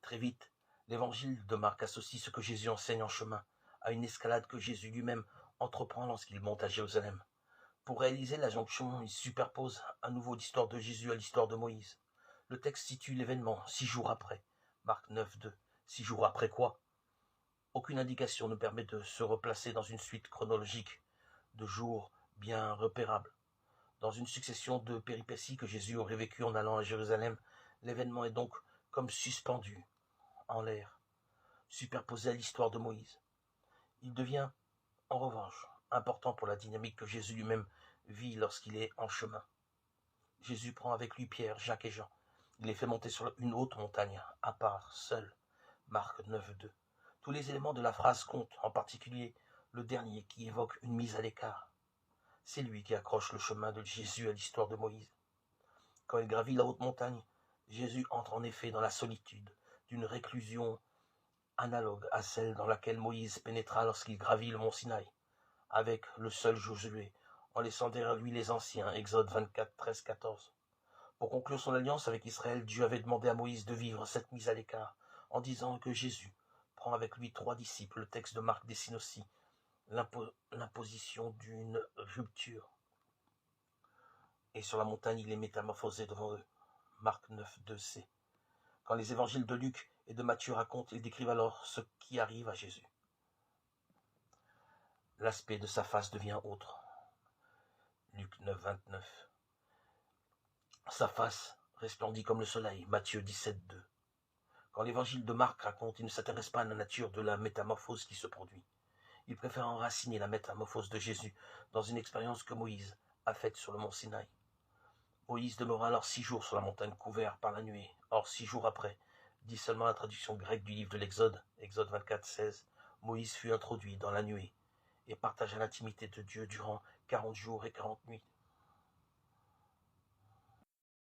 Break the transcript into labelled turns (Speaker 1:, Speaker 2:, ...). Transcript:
Speaker 1: Très vite, l'évangile de Marc associe ce que Jésus enseigne en chemin à une escalade que Jésus lui-même entreprend lorsqu'il monte à Jérusalem. Pour réaliser la jonction, il superpose à nouveau l'histoire de Jésus à l'histoire de Moïse. Le texte situe l'événement 6 jours après. Marc 9, 2. 6 jours après quoi? Aucune indication ne permet de se replacer dans une suite chronologique de jours bien repérables. Dans une succession de péripéties que Jésus aurait vécues en allant à Jérusalem, l'événement est donc comme suspendu en l'air, superposé à l'histoire de Moïse. Il devient, en revanche, important pour la dynamique que Jésus lui-même vit lorsqu'il est en chemin. Jésus prend avec lui Pierre, Jacques et Jean. Il les fait monter sur une haute montagne, à part, seul. Marc 9, 2. Tous les éléments de la phrase comptent, en particulier le dernier qui évoque une mise à l'écart. C'est lui qui accroche le chemin de Jésus à l'histoire de Moïse. Quand il gravit la haute montagne, Jésus entre en effet dans la solitude d'une réclusion analogue à celle dans laquelle Moïse pénétra lorsqu'il gravit le mont Sinaï, avec le seul Josué, en laissant derrière lui les anciens, Exode 24, 13, 14. Pour conclure son alliance avec Israël, Dieu avait demandé à Moïse de vivre cette mise à l'écart, en disant que Jésus prend avec lui 3 disciples. Le texte de Marc dessine aussi l'imposition d'une rupture. Et sur la montagne, il est métamorphosé devant eux. Marc 9, 2c. Quand les évangiles de Luc et de Matthieu racontent, ils décrivent alors ce qui arrive à Jésus. L'aspect de sa face devient autre. Luc 9, 29. Sa face resplendit comme le soleil. Matthieu 17, 2. Quand l'évangile de Marc raconte, il ne s'intéresse pas à la nature de la métamorphose qui se produit. Il préfère enraciner la métamorphose de Jésus dans une expérience que Moïse a faite sur le mont Sinaï. Moïse demeura alors 6 jours sur la montagne couvert par la nuée. Or, 6 jours après, dit seulement la traduction grecque du livre de l'Exode, Exode 24, 16, Moïse fut introduit dans la nuée et partagea l'intimité de Dieu durant 40 jours et 40 nuits.